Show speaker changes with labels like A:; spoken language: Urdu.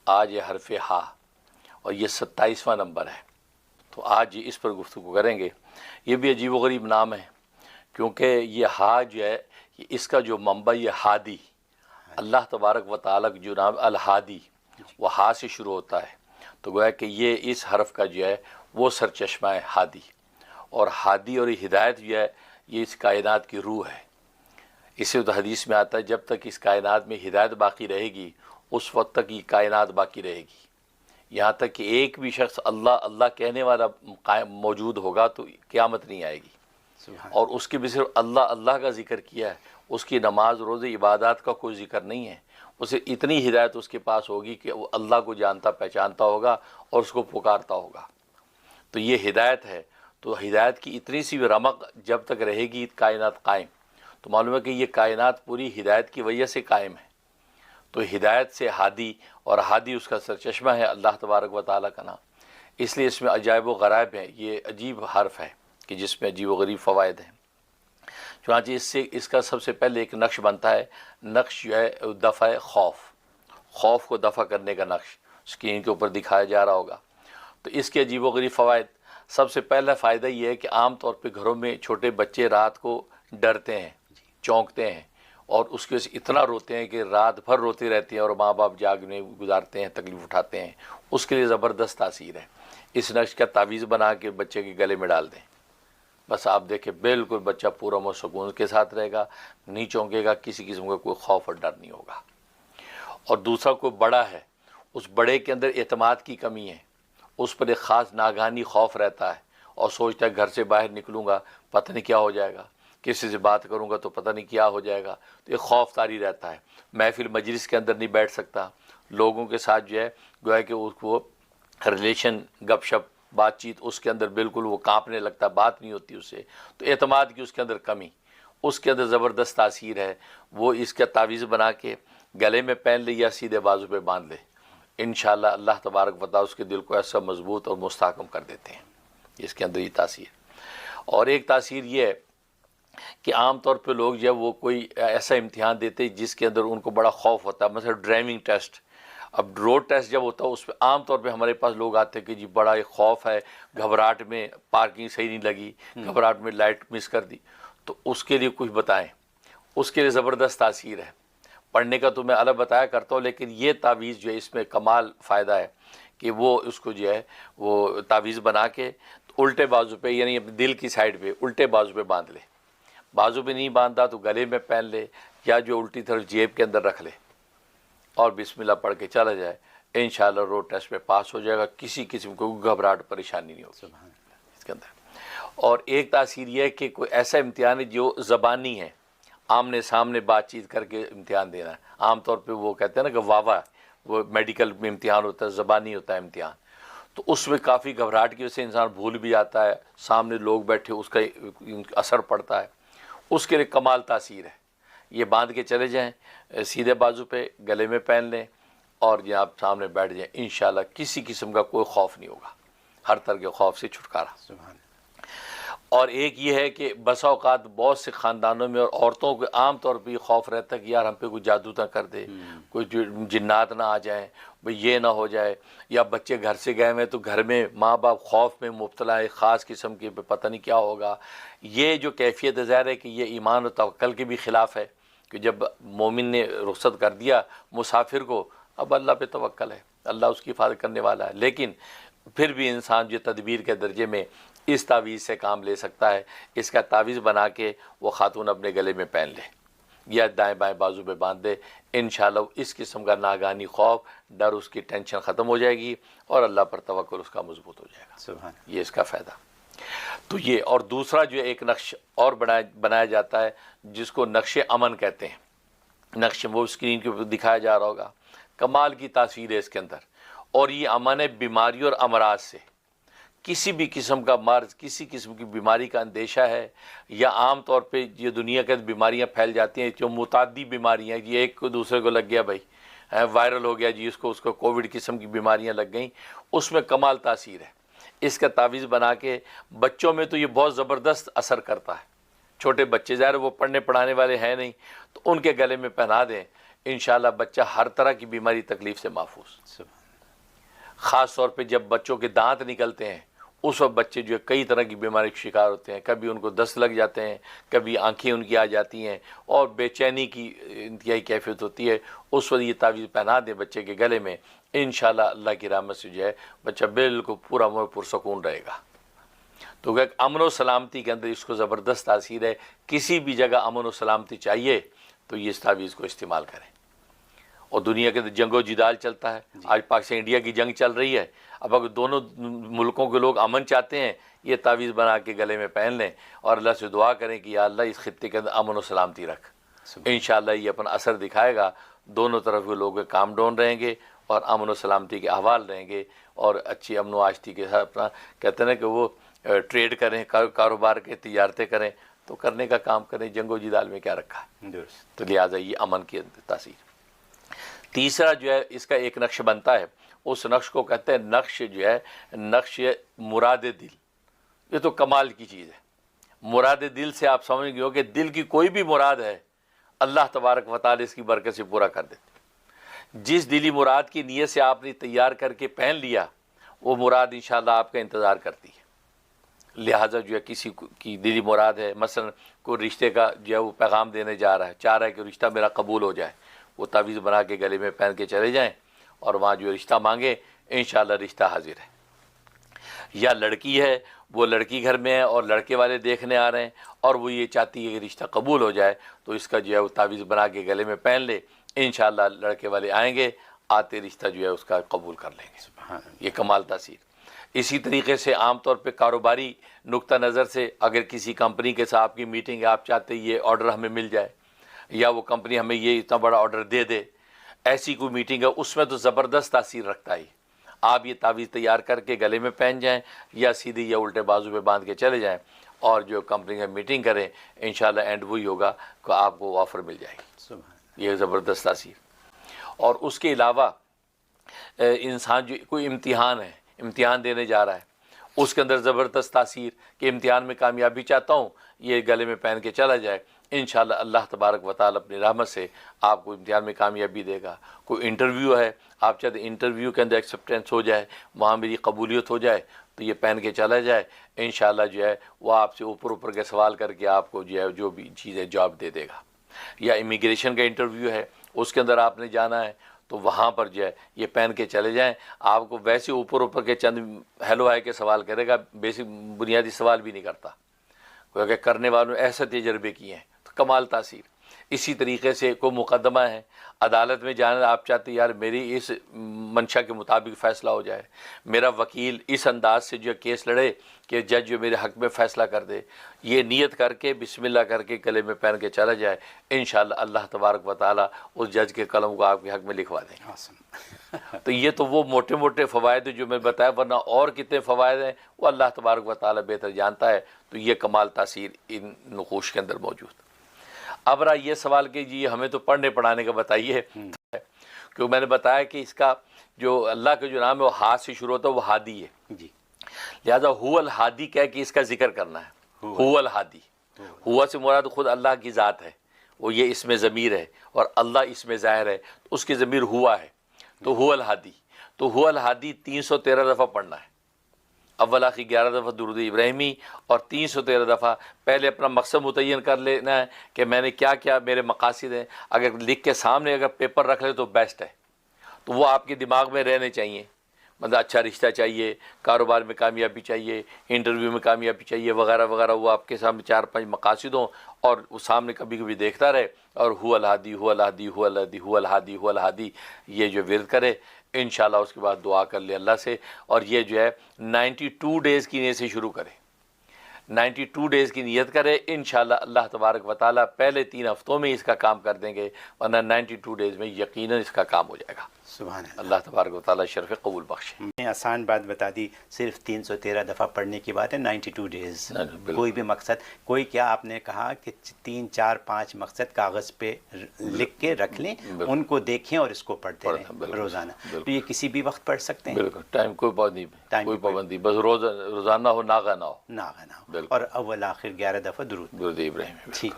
A: آج یہ حرف ہا اور یہ 27واں نمبر ہے، تو آج اس پر گفتگو کریں گے۔ یہ بھی عجیب و غریب نام ہے کیونکہ یہ ہا جو ہے اس کا جو منبع یہ ہادی، اللہ تبارک و تعالیٰ کا جو نام الہادی وہ ہا سے شروع ہوتا ہے، تو گویا کہ یہ اس حرف کا جو ہے وہ سرچشمہ ہے ہادی، اور ہادی اور ہدایت جو ہے یہ اس کائنات کی روح ہے۔ اسے تو حدیث میں آتا ہے جب تک اس کائنات میں ہدایت باقی رہے گی اس وقت تک یہ کائنات باقی رہے گی، یہاں تک کہ ایک بھی شخص اللہ اللہ کہنے والا موجود ہوگا تو قیامت نہیں آئے گی، اور اس کے بھی صرف اللہ اللہ کا ذکر کیا ہے، اس کی نماز روزے عبادات کا کوئی ذکر نہیں ہے، اسے اتنی ہدایت اس کے پاس ہوگی کہ وہ اللہ کو جانتا پہچانتا ہوگا اور اس کو پکارتا ہوگا، تو یہ ہدایت ہے۔ تو ہدایت کی اتنی سی بھی رمق جب تک رہے گی کائنات قائم، تو معلوم ہے کہ یہ کائنات پوری ہدایت کی وجہ سے قائم ہے، تو ہدایت سے ہادی، اور ہادی اس کا سرچشمہ ہے اللہ تبارک و تعالیٰ کا نام، اس لیے اس میں عجائب و غرائب ہیں، یہ عجیب حرف ہے کہ جس میں عجیب و غریب فوائد ہیں۔ چنانچہ اس کا سب سے پہلے ایک نقش بنتا ہے، نقش جو ہے دفع خوف کو دفع کرنے کا نقش اسکرین کے اوپر دکھایا جا رہا ہوگا۔ تو اس کے عجیب و غریب فوائد، سب سے پہلا فائدہ یہ ہے کہ عام طور پہ گھروں میں چھوٹے بچے رات کو ڈرتے ہیں، چونکتے ہیں، اور اس کی وجہ سے اتنا روتے ہیں کہ رات بھر روتے رہتے ہیں اور ماں باپ جاگنے گزارتے ہیں، تکلیف اٹھاتے ہیں، اس کے لیے زبردست تاثیر ہے۔ اس نقش کا تعویذ بنا کے بچے کے گلے میں ڈال دیں، بس آپ دیکھیں بالکل بچہ پورا سکون کے ساتھ رہے گا، نہیں چونکے گا، کسی قسم کا کوئی خوف اور ڈر نہیں ہوگا۔ اور دوسرا کوئی بڑا ہے، اس بڑے کے اندر اعتماد کی کمی ہے، اس پر ایک خاص ناگہانی خوف رہتا ہے اور سوچتا ہے گھر سے باہر نکلوں گا پتہ نہیں کیا ہو جائے گا، کسی سے بات کروں گا تو پتہ نہیں کیا ہو جائے گا، تو ایک خوف طاری رہتا ہے، محفل مجلس کے اندر نہیں بیٹھ سکتا، لوگوں کے ساتھ جو ہے گویا کہ اس کو ریلیشن گپ شپ بات چیت اس کے اندر بالکل وہ کانپنے لگتا، بات نہیں ہوتی اس سے، تو اعتماد کی اس کے اندر کمی، اس کے اندر زبردست تاثیر ہے۔ وہ اس کا تعویذ بنا کے گلے میں پہن لے یا سیدھے بازو پہ باندھ لے، انشاءاللہ اللہ تبارک و تعالیٰ اس کے دل کو ایسا مضبوط اور مستحکم کر دیتے ہیں، اس کے اندر یہ تاثیر۔ اور ایک تاثیر یہ ہے کہ عام طور پہ لوگ جب وہ کوئی ایسا امتحان دیتے جس کے اندر ان کو بڑا خوف ہوتا ہے، مثلا ڈرائیونگ ٹیسٹ، اب روڈ ٹیسٹ جب ہوتا ہے اس پہ عام طور پہ ہمارے پاس لوگ آتے ہیں کہ جی بڑا ایک خوف ہے، گھبراہٹ میں پارکنگ صحیح نہیں لگی، گھبراہٹ میں لائٹ مس کر دی، تو اس کے لیے کچھ بتائیں، اس کے لیے زبردست تاثیر ہے۔ پڑھنے کا تو میں الگ بتایا کرتا ہوں، لیکن یہ تعویذ جو ہے اس میں کمال فائدہ ہے کہ وہ اس کو جو ہے وہ تعویذ بنا کے الٹے بازو پہ، یعنی اپنے دل کی سائڈ پہ الٹے بازو پہ باندھ لے، بازو پہ نہیں باندھا تو گلے میں پہن لے یا جو الٹی طرف جیب کے اندر رکھ لے اور بسم اللہ پڑھ کے چلا جائے، انشاءاللہ روڈ ٹیسٹ میں پاس ہو جائے گا، کسی قسم کو گھبراہٹ پریشانی نہیں ہوگی اس کے اندر۔ اور ایک تاثیر یہ ہے کہ کوئی ایسا امتحان ہے جو زبانی ہے، آمنے سامنے بات چیت کر کے امتحان دینا ہے، عام طور پہ وہ کہتے ہیں نا کہ واوا، وہ میڈیکل میں امتحان ہوتا ہے، زبانی ہوتا ہے امتحان، تو اس میں کافی گھبراہٹ کی وجہ سے انسان بھول بھی جاتا ہے، سامنے لوگ بیٹھے اس کا اثر پڑتا ہے، اس کے لیے کمال تاثیر ہے۔ یہ باندھ کے چلے جائیں سیدھے بازو پہ، گلے میں پہن لیں اور یہ آپ سامنے بیٹھ جائیں، انشاءاللہ کسی قسم کا کوئی خوف نہیں ہوگا، ہر طرح کے خوف سے چھٹکارا۔ اور ایک یہ ہے کہ بسا اوقات بہت سے خاندانوں میں اور عورتوں کو عام طور پہ یہ خوف رہتا ہے کہ یار ہم پہ کوئی جادو نہ کر دے، کوئی جنات نہ آ جائیں، بھئی یہ نہ ہو جائے، یا بچے گھر سے گئے ہوئے تو گھر میں ماں باپ خوف میں مبتلا ہے، خاص قسم کے پتہ نہیں کیا ہوگا۔ یہ جو کیفیت ظاہر ہے کہ یہ ایمان و توکل کے بھی خلاف ہے کہ جب مومن نے رخصت کر دیا مسافر کو، اب اللہ پہ توکل ہے، اللہ اس کی حفاظت کرنے والا ہے، لیکن پھر بھی انسان جو تدبیر کے درجے میں اس تعویذ سے کام لے سکتا ہے، اس کا تعویذ بنا کے وہ خاتون اپنے گلے میں پہن لے یا دائیں بائیں بازو پہ باندھ دے، انشاءاللہ اس قسم کا ناگہانی خوف ڈر اس کی ٹینشن ختم ہو جائے گی اور اللہ پر توکل اس کا مضبوط ہو جائے گا۔ یہ اس کا فائدہ۔ تو یہ، اور دوسرا جو ایک نقش اور بنایا جاتا ہے جس کو نقش امن کہتے ہیں، نقش وہ اسکرین کے اوپر دکھایا جا رہا ہوگا، کمال کی تاثیر ہے اس کے اندر، اور یہ امن ہے بیماریوں اور امراض سے، کسی بھی قسم کا مرض، کسی قسم کی بیماری کا اندیشہ ہے، یا عام طور پہ یہ دنیا کے بیماریاں پھیل جاتی ہیں جو متعدی بیماریاں، یہ ایک کو دوسرے کو لگ گیا، بھائی وائرل ہو گیا جی، اس کو کووڈ قسم کی بیماریاں لگ گئیں، اس میں کمال تاثیر ہے۔ اس کا تعویذ بنا کے بچوں میں تو یہ بہت زبردست اثر کرتا ہے، چھوٹے بچے ظاہر وہ پڑھنے پڑھانے والے ہیں نہیں، تو ان کے گلے میں پہنا دیں، انشاءاللہ بچہ ہر طرح کی بیماری تکلیف سے محفوظ. خاص طور پہ جب بچوں کے دانت نکلتے ہیں اس وقت بچے جو ہے کئی طرح کی بیماری کا شکار ہوتے ہیں. کبھی ان کو دست لگ جاتے ہیں, کبھی آنکھیں ان کی آ جاتی ہیں اور بے چینی کی انتہائی کیفیت ہوتی ہے. اس وقت یہ تعویذ پہنا دیں بچے کے گلے میں, انشاءاللہ اللہ کی رحمت سے جو ہے بچہ بالکل پورا پرسکون رہے گا. تو کہ امن و سلامتی کے اندر اس کو زبردست تاثیر ہے. کسی بھی جگہ امن و سلامتی چاہیے تو یہ اس تعویذ کو استعمال کریں. اور دنیا کے جنگ و جدال چلتا ہے, آج پاکستان انڈیا کی جنگ چل رہی ہے. اب اگر دونوں ملکوں کے لوگ امن چاہتے ہیں, یہ تعویذ بنا کے گلے میں پہن لیں اور اللہ سے دعا کریں کہ یا اللہ اس خطے کے اندر امن و سلامتی رکھ. انشاءاللہ یہ اپنا اثر دکھائے گا. دونوں طرف کے لوگ کام ڈون رہیں گے اور امن و سلامتی کے احوال رہیں گے, اور اچھی امن و آشتی کے ساتھ اپنا کہتے ہیں نا کہ وہ ٹریڈ کریں, کاروبار کے تجارتیں کریں, تو کرنے کا کام کریں. جنگ و جدال میں کیا رکھا ہے؟ تو لہٰذا یہ امن کی تاثیر. تیسرا جو ہے اس کا ایک نقش بنتا ہے, اس نقش کو کہتے ہیں نقش جو ہے نقش مراد دل. یہ تو کمال کی چیز ہے. مراد دل سے آپ سمجھ گئے ہو کہ دل کی کوئی بھی مراد ہے اللہ تبارک و تعالی اس کی برکت سے پورا کر دیتے. جس دلی مراد کی نیت سے آپ نے تیار کر کے پہن لیا وہ مراد انشاءاللہ آپ کا انتظار کرتی ہے. لہٰذا جو ہے کسی کی دلی مراد ہے, مثلا کوئی رشتے کا جو ہے وہ پیغام دینے جا رہا ہے, چاہ رہا ہے کہ رشتہ میرا قبول ہو جائے, وہ تعویذ بنا کے گلے میں پہن کے چلے جائیں اور وہاں جو رشتہ مانگے, انشاءاللہ رشتہ حاضر ہے. یا لڑکی ہے, وہ لڑکی گھر میں ہے اور لڑکے والے دیکھنے آ رہے ہیں اور وہ یہ چاہتی ہے کہ رشتہ قبول ہو جائے, تو اس کا جو ہے وہ تعویذ بنا کے گلے میں پہن لے. انشاءاللہ لڑکے والے آئیں گے, آتے رشتہ جو ہے اس کا قبول کر لیں گے. یہ کمال تاثیر. اسی طریقے سے عام طور پہ کاروباری نقطہ نظر سے اگر کسی کمپنی کے ساتھ آپ کی میٹنگ ہے, آپ چاہتے ہیں یہ آرڈر ہمیں مل جائے یا وہ کمپنی ہمیں یہ اتنا بڑا آرڈر دے دے, ایسی کوئی میٹنگ ہے, اس میں تو زبردست تاثیر رکھتا ہے. آپ یہ تعویذ تیار کر کے گلے میں پہن جائیں یا سیدھی یا الٹے بازو پہ باندھ کے چلے جائیں اور جو کمپنی میں میٹنگ کریں, انشاءاللہ اینڈ وہی ہوگا کہ آپ کو آفر مل جائے گی. یہ زبردست تاثیر. اور اس کے علاوہ انسان جو کوئی امتحان ہے, امتحان دینے جا رہا ہے, اس کے اندر زبردست تاثیر کہ امتحان میں کامیابی چاہتا ہوں, یہ گلے میں پہن کے چلا جائے. انشاءاللہ اللہ تبارک و تعالی اپنی رحمت سے آپ کو امتحان میں کامیابی دے گا. کوئی انٹرویو ہے, آپ چاہتے ہیں انٹرویو کے اندر ایکسیپٹنس ہو جائے, وہاں میری قبولیت ہو جائے, تو یہ پہن کے چلا جائے. انشاءاللہ جو ہے وہ آپ سے اوپر کے سوال کر کے آپ کو جو ہے جو بھی چیز ہے جاب دے دے گا. یا امیگریشن کا انٹرویو ہے, اس کے اندر آپ نے جانا ہے, تو وہاں پر جو ہے یہ پہن کے چلے جائیں. آپ کو ویسے اوپر کے چند ہیلو ہائی کے سوال کرے گا, بیسک بنیادی سوال بھی نہیں کرتا, کیونکہ کرنے والوں نے ایسے تجربے کیے ہیں. تو کمال تاثیر. اسی طریقے سے کوئی مقدمہ ہے, عدالت میں جانا, آپ چاہتے یار میری اس منشا کے مطابق فیصلہ ہو جائے, میرا وکیل اس انداز سے جو کیس لڑے کہ جج جو میرے حق میں فیصلہ کر دے, یہ نیت کر کے بسم اللہ کر کے گلے میں پہن کے چلا جائے. انشاءاللہ اللہ تبارک و تعالیٰ اس جج کے قلم کو آپ کے حق میں لکھوا دیں گے. تو یہ تو وہ موٹے موٹے فوائد جو میں بتایا, ورنہ اور کتنے فوائد ہیں وہ اللہ تبارک و تعالیٰ بہتر جانتا ہے. تو یہ کمال تاثیر ان نقوش کے اندر موجود. اب رہا یہ سوال کہ جی ہمیں تو پڑھنے پڑھانے کا بتائیے, کیونکہ میں نے بتایا کہ اس کا جو اللہ کا جو نام ہے وہ ہاتھ سے شروع ہوتا ہے, وہ ہادی ہے جی. لہٰذا هو الہادی کہہ کے اس کا ذکر کرنا ہے. هو الہادی, ہوا سے مراد خود اللہ کی ذات ہے, وہ یہ اس میں ضمیر ہے, اور اللہ اس میں ظاہر ہے, تو اس کی ضمیر ہوا ہے. تو هو الہادی, تو هو الہادی 313 دفعہ پڑھنا ہے. اول آخری 11 دفعہ درود ابراہیمی اور 313 دفعہ پہلے اپنا مقصد متعین کر لینا ہے کہ میں نے کیا کیا میرے مقاصد ہیں. اگر لکھ کے سامنے اگر پیپر رکھ لے تو بیسٹ ہے, تو وہ آپ کے دماغ میں رہنے چاہیے. مطلب اچھا رشتہ چاہیے, کاروبار میں کامیابی چاہیے, انٹرویو میں کامیابی چاہیے, وغیرہ وغیرہ, وہ آپ کے سامنے 4-5 مقاصد ہوں اور وہ سامنے کبھی کبھی دیکھتا رہے. اور هو الہادی هو الہادی هو الہادی هو الہادی هو الہادی یہ جو ورد کرے, انشاءاللہ اس کے بعد دعا کر لے اللہ سے. اور یہ جو ہے 92 ڈیز کی نیت سے شروع کرے, 92 ڈیز کی نیت کرے. انشاءاللہ اللہ تبارک و تعالیٰ پہلے 3 ہفتوں میں اس کا کام کر دیں گے, ورنہ 92 ڈیز میں یقیناً اس کا کام ہو جائے گا.
B: سبحان
A: اللہ تبارک و تعالیٰ شرف قبول بخشے.
B: میں نے آسان بات بتا دی, صرف 313 دفعہ پڑھنے کی بات ہے, 92 ڈیز. کوئی بھی مقصد, کوئی کیا آپ نے کہا کہ 3 4 5 مقصد کاغذ پہ لکھ کے رکھ لیں, ان کو دیکھیں اور اس کو پڑھتے رہیں روزانہ. تو یہ کسی بھی وقت پڑھ سکتے ہیں.
A: بالکل, ٹائم کوئی پابندی, بس روزانہ ہو, ناغہ نہ ہو.
B: اور اول آخر 11 دفعہ درود
A: ابراہیم.
B: ٹھیک.